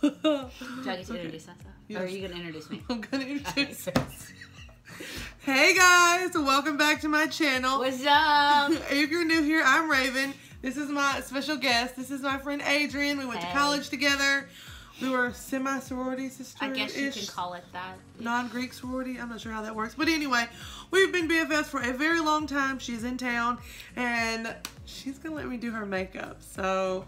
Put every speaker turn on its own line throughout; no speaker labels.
Do I get to introduce myself? Yes. Or are you going to introduce me?
I'm going to introduce Hey guys, welcome back to my channel.
What's up?
If you're new here, I'm Raven. This is my special guest. This is my friend Adrian. We went to college together. We were semi-sorority sisters.
I guess you can call it that.
Non-Greek sorority. I'm not sure how that works. But anyway, we've been BFFs for a very long time. She's in town and she's going to let me do her makeup. So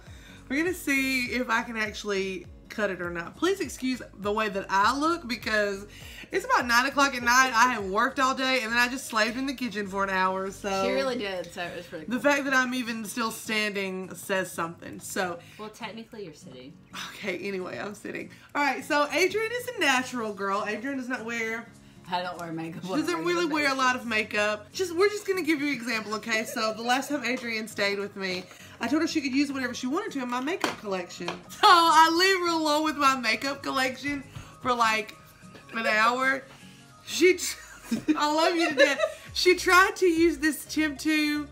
we're going to see if I can actually cut it or not. Please excuse the way that I look because it's about 9 o'clock at night. I have worked all day and then I just slaved in the kitchen for an hour. So
she really did. So it was pretty cool.
The fact that I'm even still standing says something. So
well, technically you're sitting.
Okay, anyway, I'm sitting. All right, so Adrian is a natural girl. Adrian does not wear.
I don't wear makeup.
She doesn't really wear a lot of makeup. We're just gonna give you an example, okay? So the last time Adrian stayed with me, I told her she could use whatever she wanted to in my makeup collection. So I leave her alone with my makeup collection for like an hour. I love you to death. She tried to use this Tim2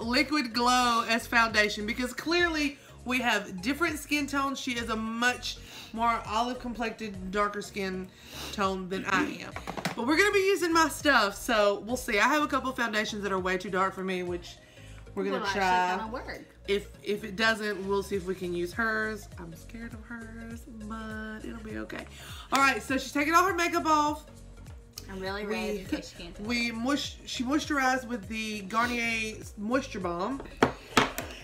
Liquid Glow as foundation because clearly we have different skin tones. She is a much more olive complected, darker skin tone than I am. But we're going to be using my stuff, so we'll see. I have a couple of foundations that are way too dark for me, which we're going to try. If it doesn't, we'll see if we can use hers. I'm scared of hers, but it'll be okay. Alright, so she's taking all her makeup off.
I'm really red in case you can't tell.
She moisturized with the Garnier Moisture Balm.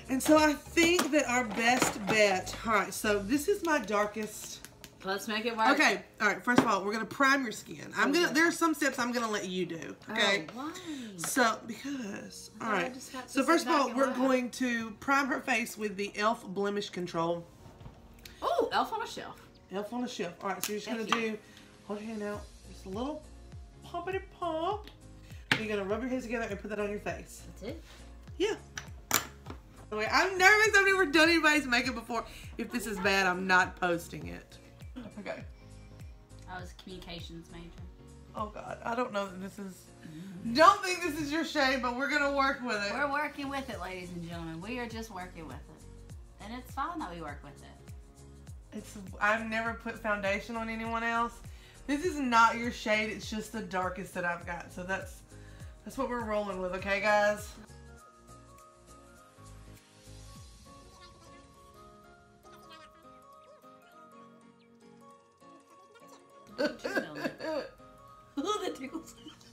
And so I think that our best bet, alright, so this is my darkest.
Let's make it work.
Okay, alright, first of all, we're gonna prime your skin. There are some steps I'm gonna let you do. Okay.
Oh, why?
So because alright. So first of all, we're going to prime her face with the e.l.f. Blemish Control.
Oh, e.l.f. on a shelf.
E.l.f. on a shelf. Alright, so you're just gonna hold your hand out, just a little pumpity pump. You're gonna rub your hands together and put that on your face.
That's it?
Yeah. I'm nervous. I've never done anybody's makeup before. If this is bad, I'm not posting it. Okay.
I was a communications major.
Oh God, I don't know that this is. Don't think this is your shade, but we're gonna work with it.
We're working with it, ladies and gentlemen. We are just working with it, and it's fine that we work with it.
I've never put foundation on anyone else. This is not your shade. It's just the darkest that I've got. So that's what we're rolling with. Okay, guys.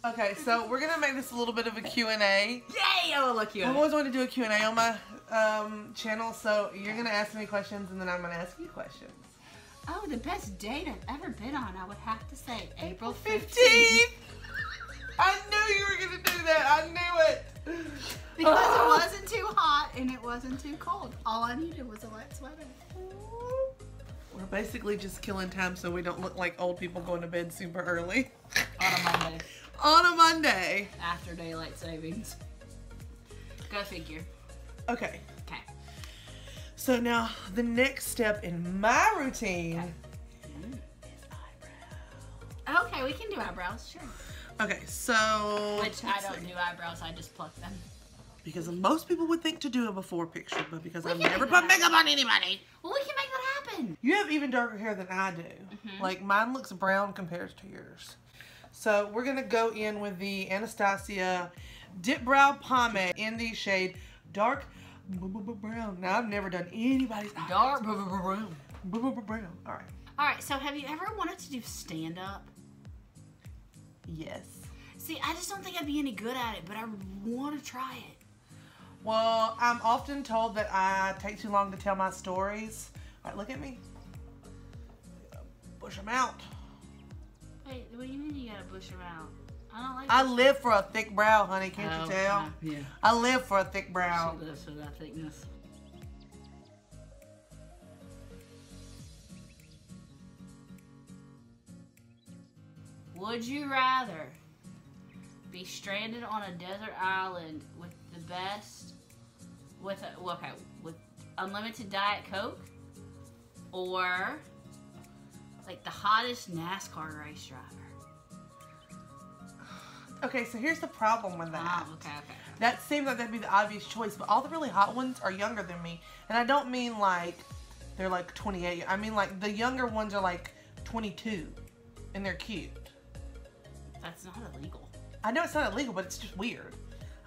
Okay, so we're gonna make this a little bit of a Q&A.
Yay! Oh, look you.
I've always wanted to do a Q&A on my channel, so you're gonna ask me questions and then I'm gonna ask you questions.
Oh, the best date I've ever been on, I would have to say April 15th.
I knew you were gonna do that. I knew it.
Because it wasn't too hot and it wasn't too cold. All I needed was a light sweater.
We're basically just killing time so we don't look like old people going to bed super early.
On a Monday.
On a Monday.
After daylight savings. Go figure.
Okay.
Okay.
So now the next step in my routine is eyebrows.
Okay, we can do eyebrows, sure.
Okay, so...
Which I don't do eyebrows, I just pluck them.
Because most people would think to do a before picture, but because I've never put makeup on anybody.
Well, we can make that happen.
You have even darker hair than I do. Like, mine looks brown compared to yours. So, we're going to go in with the Anastasia DIPBROW Pomade in the shade Dark Brown. Now, I've never done anybody's eyes.
Dark brown.
Brown. Alright.
Alright, so have you ever wanted to do stand-up?
Yes.
See, I just don't think I'd be any good at it, but I want to try it.
Well, I'm often told that I take too long to tell my stories. Alright, look at me. Push them out.
Wait, what do you mean you gotta push them out? I don't like
I live for a thick brow, honey. Can't you tell?
Yeah.
I live for a thick brow.
She lives for that thickness. Would you rather be stranded on a desert island with the best, with unlimited Diet Coke, or like the hottest NASCAR race driver?
Okay, so here's the problem with that.
Oh, okay.
That seems like that'd be the obvious choice, but all the really hot ones are younger than me. And I don't mean like they're like 28. I mean, like the younger ones are like 22 and they're cute.
That's not illegal.
I know it's not illegal, but it's just weird.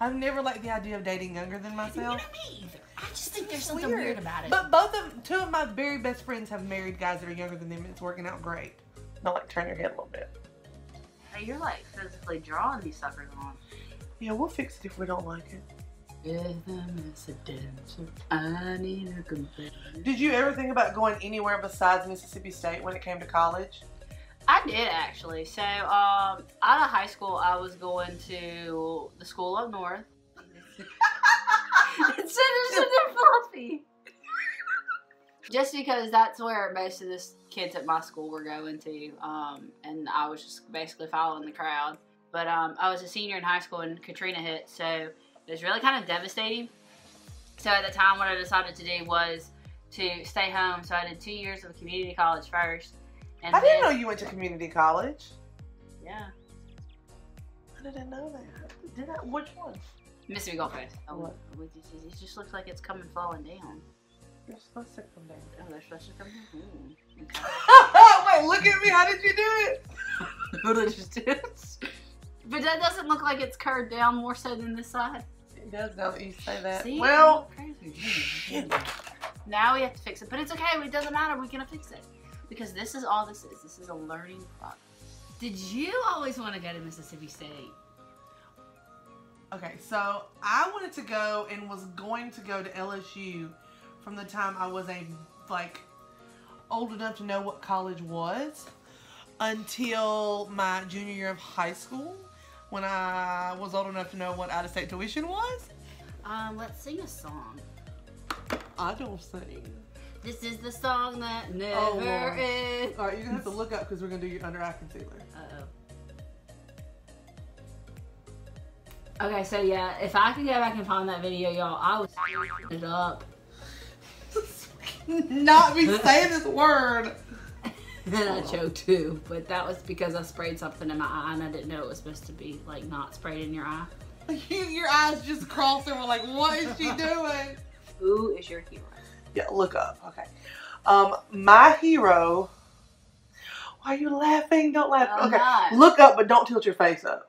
I've never liked the idea of dating younger than myself.
You know me either. I just think there's something weird about it.
But two of my very best friends have married guys that are younger than them, and it's working out great. Now, like, turn your head a little bit.
Hey, you're like physically drawing these suckers on.
Yeah, we'll fix it if we don't like it.
I need a companion.
Did you ever think about going anywhere besides Mississippi State when it came to college?
I did actually. So, out of high school, I was going to the school up north. It's so fluffy. Just because that's where most of the kids at my school were going to, and I was just basically following the crowd. But I was a senior in high school and Katrina hit, so it was really kind of devastating. So at the time, what I decided to do was to stay home. So I did 2 years of community college first. And
I didn't know you went to community college.
Yeah.
I didn't know that. Did I? Which one?
Mississippi Gulf Coast. Oh,
what?
It just looks like it's coming falling down.
They're supposed to come down.
Oh, they're supposed to come down? Ooh, okay.
Wait, look at me. How did you do it?
What did I just do? But that doesn't look like it's curved down more so than this side.
It does now that you say that.
See?
Well,
Crazy. Now we have to fix it. But it's okay. It doesn't matter. We're going to fix it. Because this is all this is. This is a learning process. Did you always want to go to Mississippi State?
okay, so I wanted to go and was going to go to LSU from the time I was old enough to know what college was until my junior year of high school when I was old enough to know what out-of-state tuition was.
Let's sing a song.
I don't sing.
This is the song that never ends.
Alright, you're gonna have to look up because we're gonna do your under eye concealer.
Okay, so yeah, if I could go back and find that video, y'all, I was it up.
Not me saying this word.
And I choked too, but that was because I sprayed something in my eye and I didn't know it was supposed to be like not sprayed in your eye.
Your eyes just crossed and were like, what is she doing?
Who is your hero?
Yeah, look up. Okay. My hero. Why are you laughing? Don't laugh.
I'm
okay.
not.
Look up, but don't tilt your face up.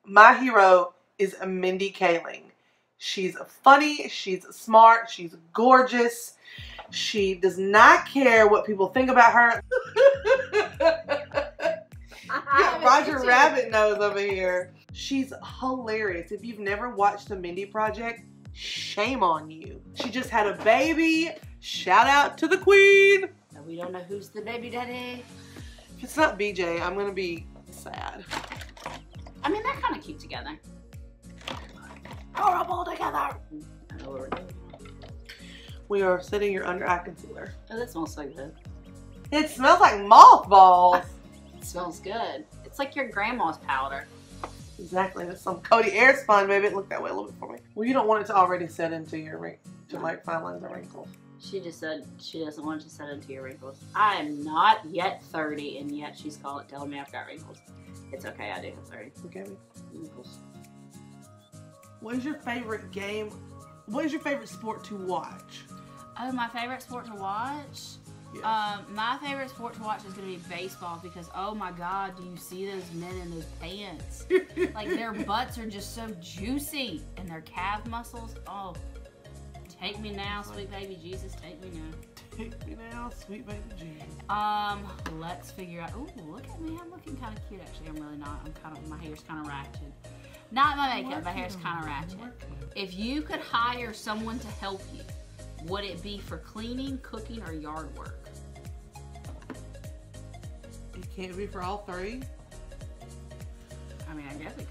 My hero is Mindy Kaling. She's funny. She's smart. She's gorgeous. She does not care what people think about her. Yeah, Roger Rabbit knows over here. She's hilarious. If you've never watched the Mindy Project, shame on you. She just had a baby. Shout out to the queen.
We don't know who's the baby daddy.
If it's not BJ, I'm going to be sad.
I mean, they're kind of cute together. Horrible together. I know what we're doing.
We are setting your under eye concealer.
Oh, that smells so good.
It smells like mothballs.
It smells good. It's like your grandma's powder.
Exactly. That's some COTY air spun, baby. Look that way a little bit for me. Well, you don't want it to already set into your like fine lines and wrinkles.
She just said she doesn't want it to set into your wrinkles. I am not yet 30, and yet she's telling me I've got wrinkles. It's okay, I do have 30.
Okay.
Wrinkles.
What is your favorite game? What is your favorite sport to watch?
Oh, my favorite sport to watch?
Yes.
My favorite sport to watch is going to be baseball because, oh my God, do you see those men in those pants? Like, their butts are just so juicy, and their calf muscles, oh. Take me now, sweet baby Jesus, take me now.
Take me now, sweet baby Jesus.
Let's figure out, ooh, look at me, I'm looking kind of cute, actually, I'm really not, my hair's kind of ratchet. Not my makeup, my hair's kind of ratchet. If you could hire someone to help you, would it be for cleaning, cooking, or yard work?
It can't be for all three.
I mean, I guess it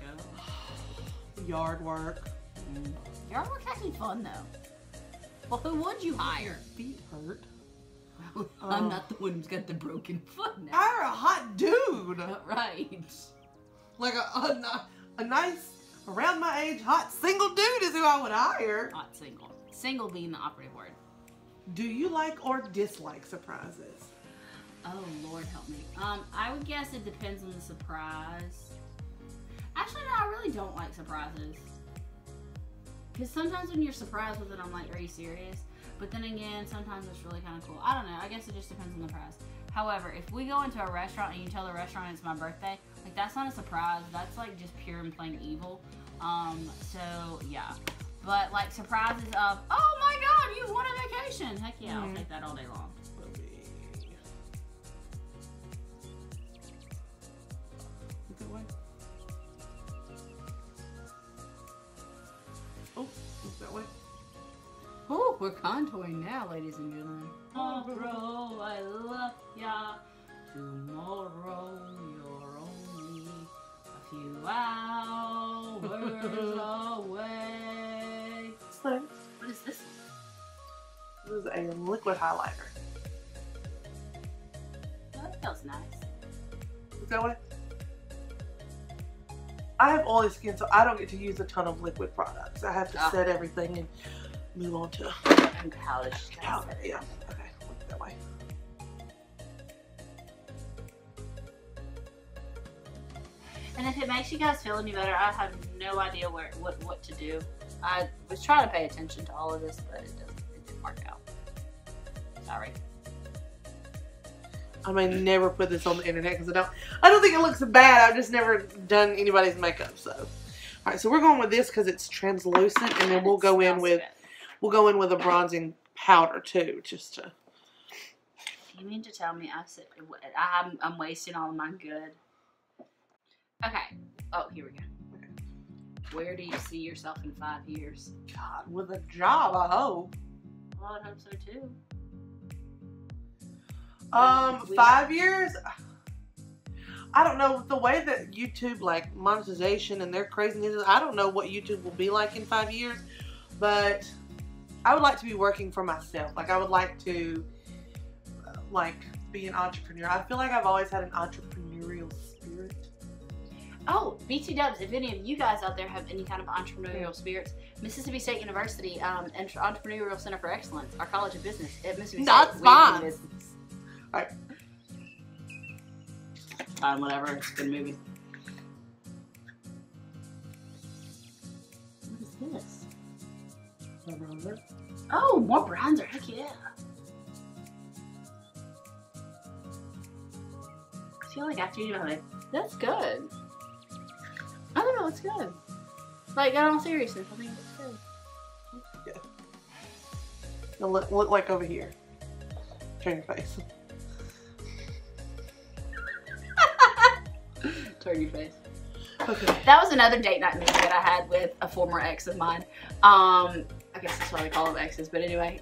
could.
Yard work.
Yard work's actually fun, though. Well, who would you hire?
Your feet hurt.
I'm not the one who's got the broken foot now.
Hire a hot dude.
Right.
Like a nice, around my age, hot single dude is who I would hire.
Hot single. Single being the operative word.
Do you like or dislike surprises?
Oh, Lord help me. I would guess it depends on the surprise. Actually, no, I really don't like surprises. Because sometimes when you're surprised with it, I'm like, are you serious? But then again, sometimes it's really kind of cool. I don't know. I guess it just depends on the price. However, if we go into a restaurant and you tell the restaurant it's my birthday, like that's not a surprise. That's like just pure and plain evil. So yeah. But like surprises of, oh my God, you won a vacation. Heck yeah, I'll take that all day long.
Look that way. Oh, look that way.
Oh, we're contouring now, ladies and gentlemen. Tomorrow, I love ya. Tomorrow, you're only a few hours away.
So,
What is this?
this is a liquid highlighter.
Oh, that feels nice.
Look that way. I have oily skin, so I don't get to use a ton of liquid products. I have to set everything and move on to
powder.
powder. Yeah. Okay. Look that way.
And if it makes you guys feel any better, I have no idea what to do. I was trying to pay attention to all of this, but it didn't work out. Sorry.
I may never put this on the internet because I don't think it looks bad. I've just never done anybody's makeup. So, all right. So we're going with this because it's translucent, and then we'll go in with a bronzing powder too, just to.
You mean to tell me I'm wasting all of my good? Okay. Oh, here we go.
Okay.
Where do you see yourself in 5 years?
God, with a job, I hope.
Well, I hope so too.
5 years. I don't know, the way that YouTube, like monetization and their craziness, I don't know what YouTube will be like in 5 years, but I would like to be working for myself. Like I would like to be an entrepreneur. I feel like I've always had an entrepreneurial spirit.
Oh, BT Dubs, if any of you guys out there have any kind of entrepreneurial spirits, Mississippi State University Entrepreneurial Center for Excellence, our College of Business at Mississippi
Not
State.
fun. Alright.
Fine, whatever. It's a good movie. What is this?
My bronzer.
Oh, more bronzer. Heck yeah. I feel like after you do it, like, that's good. I don't know, it's good. Like, in all seriousness, I think it's good.
Yeah. Now look like over here. Turn your face.
Turn your face.
Okay.
That was another date night movie that I had with a former ex of mine. I guess that's why we call them exes, but anyway,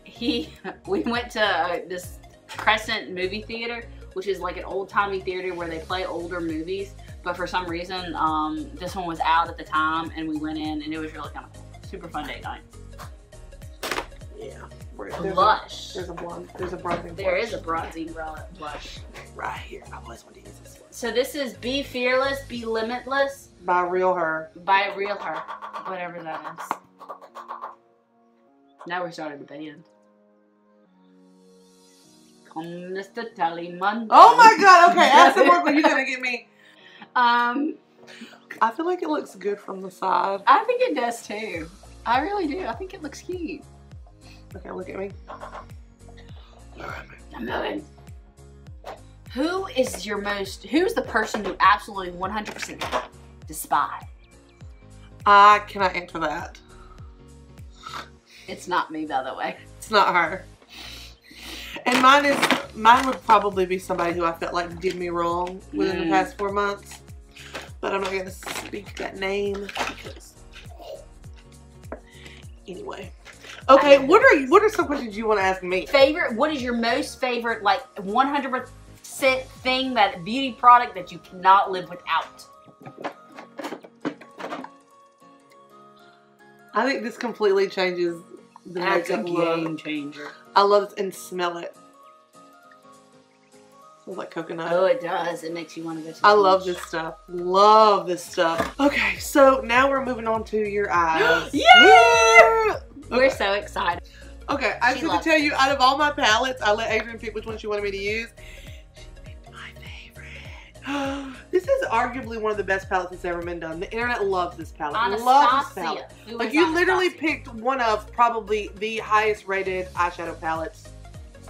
we went to this Crescent movie theater, which is like an old-timey theater where they play older movies, but for some reason, this one was out at the time, and we went in, and it was really kind of cool. Super fun date night.
Yeah.
Blush.
There's a blonde. There's a bronzing blush.
There is a bronzing blush.
Right here. I always want to use this one.
So this is Be Fearless, Be Limitless.
By Real Her.
By Real Her. Whatever that is. Now we started the band. Come, Mr. Tallyman.
Oh my God! Okay, add some more, but you're gonna get me.
I
feel like it looks good from the side.
I think it does too. I really do. I think it looks cute.
Okay, look at me.
I'm moving. Who's the person you absolutely 100% despise?
I cannot answer that.
It's not me, by the way.
It's not her. And mine would probably be somebody who I felt like did me wrong within the past 4 months. But I'm not going to speak that name because... Anyway. Okay, what are some questions you want to ask me?
What is your most favorite, like 100% thing, that beauty product that you cannot live without?
I think this completely changes the makeup look.
Game changer.
I love it and smell it. Smells like coconut.
Oh, it does. It makes you want to go to the
I
beach.
love this stuff. Love this stuff. Okay, so now we're moving on to your eyes.
Yeah!
Okay.
We're so excited.
Okay, I just have to tell you, out of all my palettes, I let Adrian pick which one she wanted me to use. She picked my favorite. This is arguably one of the best palettes that's ever been done. The internet loves this palette.
Anastasia.
Loves this palette.
Like
you literally picked one of probably the highest rated eyeshadow palettes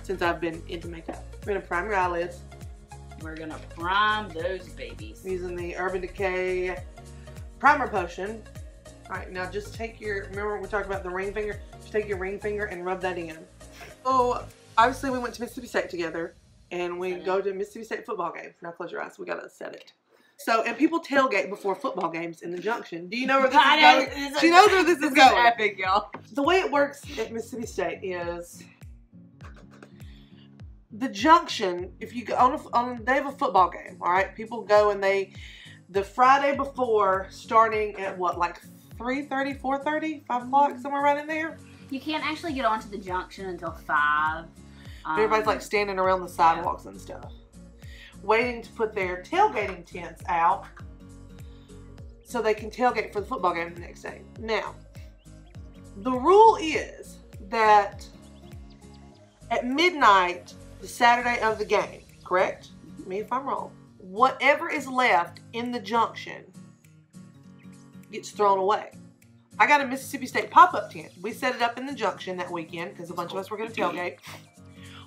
since I've been into makeup. We're gonna prime your eyelids.
We're gonna prime those babies.
Using the Urban Decay primer potion. Alright, now just take your, remember we talked about the ring finger? Just take your ring finger and rub that in. So, obviously we went to Mississippi State together, and we go to Mississippi State football games. Now close your eyes, we gotta set it. So, and people tailgate before football games in the Junction. Do you know where this is going? She knows where this is going.
Epic, y'all.
The way it works at Mississippi State is the Junction, if you go on the day of a football game, alright, people go and the Friday before, starting at what, like 3:30, 4:30, 5 o'clock, somewhere right in there?
You can't actually get onto the Junction until 5.
Everybody's like standing around the sidewalks and stuff, waiting to put their tailgating tents out so they can tailgate for the football game the next day. Now, the rule is that at midnight, the Saturday of the game, correct? Me if I'm wrong. Whatever is left in the Junction gets thrown away. I got a Mississippi State pop-up tent. We set it up in the Junction that weekend because a bunch of us were going to tailgate.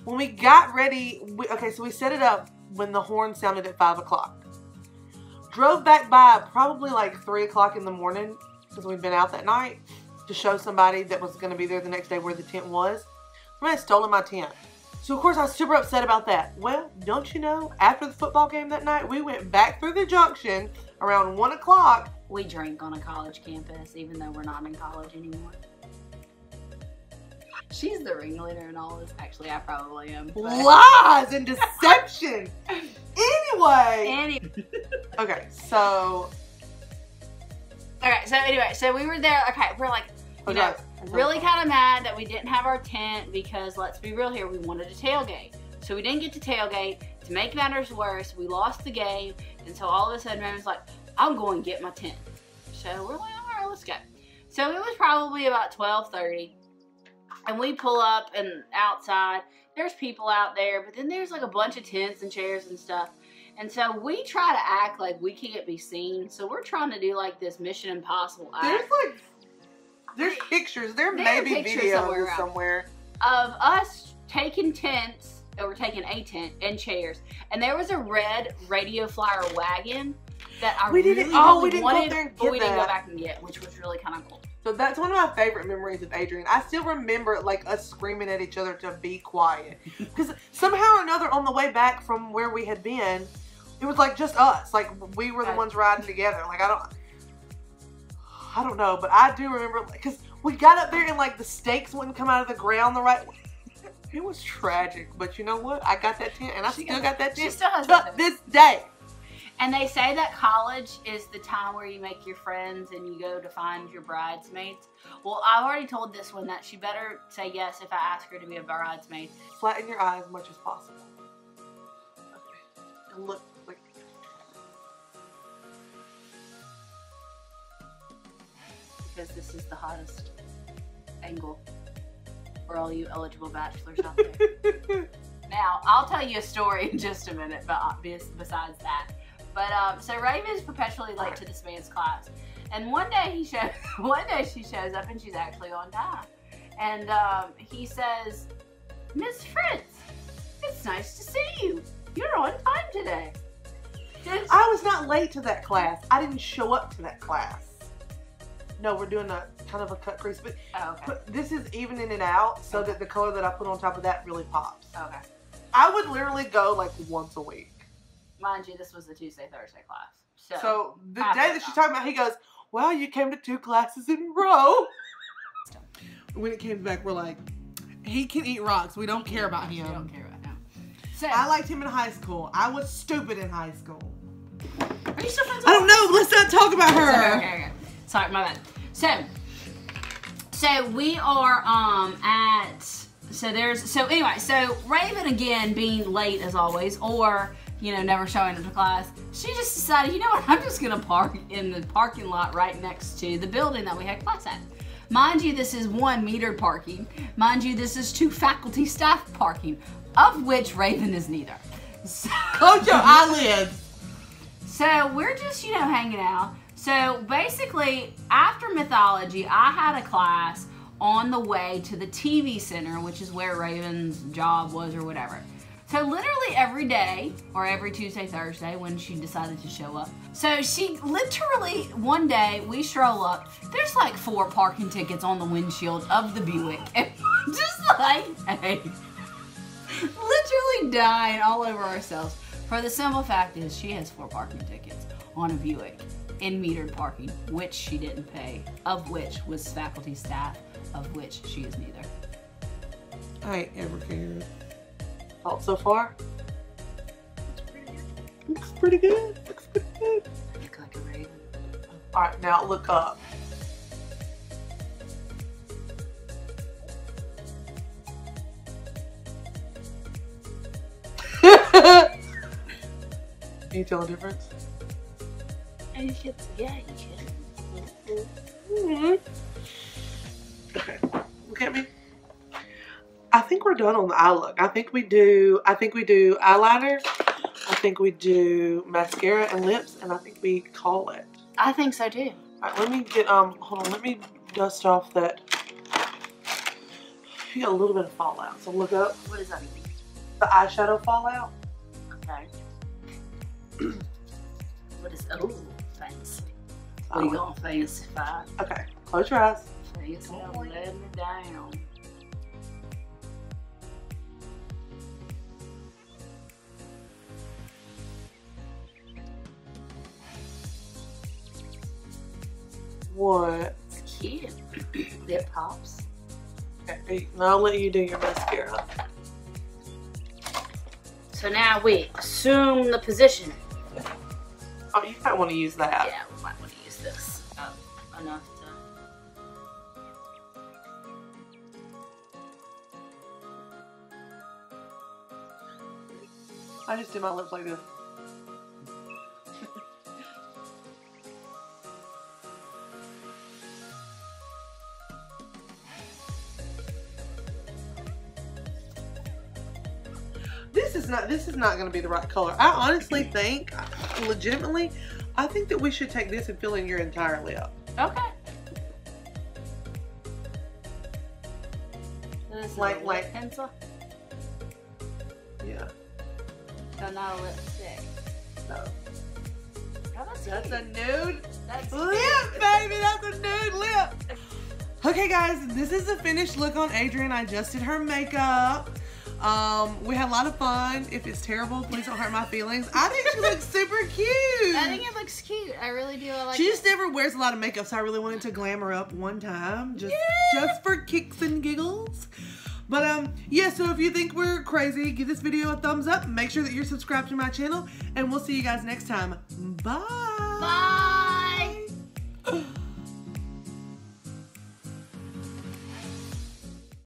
When we got ready, so we set it up when the horn sounded at 5 o'clock. Drove back by probably like 3 o'clock in the morning because we'd been out that night to show somebody that was going to be there the next day where the tent was. Somebody had stolen my tent. So, of course, I was super upset about that. Well, don't you know, after the football game that night, we went back through the Junction around 1 o'clock.
We drink on a college campus, even though we're not in college anymore. She's the ringleader in all this. Actually, I probably am. But...
Lies and deception. Anyway. Okay, so...
Okay, so anyway, so we were there. Okay, we're like, you know, really kind of mad that we didn't have our tent because, let's be real here, we wanted to tailgate. So we didn't get to tailgate. To make matters worse, we lost the game, and so all of a sudden Raymond's like, I'm going to get my tent. So we're like, all right, let's go. So it was probably about 12:30, and we pull up, and outside, there's people out there, but then there's like a bunch of tents and chairs and stuff. And so we try to act like we can't be seen, so we're trying to do like this Mission Impossible act.
There's pictures, there may be videos somewhere
of us taking tents, or we're taking a tent and chairs, and there was a red Radio Flyer wagon that I really wanted, but we didn't go back and get, which was really kind of cool.
So that's one of my favorite memories of Adrian. I still remember like us screaming at each other to be quiet, because somehow or another on the way back from where we had been, it was like just us, like we were the ones riding together. Like I don't know, but I do remember, because we got up there and like the stakes wouldn't come out of the ground the right way. It was tragic, but you know what? I got that tent, and I still got that tent to this day.
And they say that college is the time where you make your friends and you go to find your bridesmaids. Well, I already told this one that she better say yes if I ask her to be a bridesmaid.
Flatten your eye as much as possible. Okay. And look.
Because this is the hottest angle for all you eligible bachelors out there. Now, I'll tell you a story in just a minute, but besides that. But so Raven is perpetually late to this man's class, and one day she shows up and she's actually on time, and he says, "Miss Fritz, it's nice to see you. You're on time today."
I was not late to that class. I didn't show up to that class. No, we're doing a kind of a cut crease, but this is evening it out so that the color that I put on top of that really pops.
Okay.
I would literally go like once a week.
Mind you, this was the Tuesday, Thursday class.
So the day that she's talking about, he goes, "Well, you came to 2 classes in a row." When it came back, we're like, he can eat rocks. We don't care about him.
We don't care about him. So,
I liked him in high school. I was stupid in high school.
Are you still friends with her?
I don't know. Let's not talk about her.
Okay. Sorry, my bad. So we are so Raven, again, being late as always, or never showing up to class, she just decided, you know what, I'm just gonna park in the parking lot right next to the building that we had class at. Mind you, this is 1 metered parking. Mind you, this is 2 faculty staff parking, of which Raven is neither. So,
close your eyelids.
So we're just, you know, hanging out. So basically, after mythology, I had a class on the way to the TV center, which is where Raven's job was or whatever. So literally every day, or every Tuesday, Thursday, when she decided to show up. So she literally, one day, we stroll up, there's like 4 parking tickets on the windshield of the Buick. And just like, hey, literally dying all over ourselves. For the simple fact is, she has 4 parking tickets on a Buick in metered parking, which she didn't pay, of which was faculty staff, of which she is neither.
I ain't ever cared. Thoughts so far? Looks pretty good. Looks pretty good.
Look like a raven.
Alright, now look up. Can you tell the difference?
Yeah, you
can. Okay, look at me. I think we're done on the eye look. I think we do eyeliner. I think we do mascara and lips, and I think we call it.
I think so too.
Alright, let me get hold on, let me dust off that. You got a little bit of fallout, so look up.
What does that mean?
The eyeshadow fallout.
Okay. What is, oh, fancy. What are you going fancy five?
Okay, close your eyes.
Fancy, I'm letting it down.
What?
It's cute. Lip pops.
Okay, now I'll let you do your mascara.
So now we assume the position.
Oh, you might want to use that.
Yeah, we might want to use this. Enough to...
I just did my lips like this. This is not going to be the right color. I honestly think, legitimately, I think that we should take this and fill in your entire lip.
Okay. This is
like
a lip pencil?
Yeah.
So not a lipstick.
No.
Oh,
That's a nude
That's
lip, baby. That's a nude lip. Okay, guys, this is the finished look on Adrienne. I just did her makeup. We had a lot of fun. If it's terrible, please don't hurt my feelings. I think she looks super cute.
I think it looks cute. I really do. I like
She
it.
just never wears a lot of makeup, so I really wanted to glam her up one time. Just for kicks and giggles. But, yeah, so if you think we're crazy, give this video a thumbs up. Make sure that you're subscribed to my channel. And we'll see you guys next time. Bye.
Bye.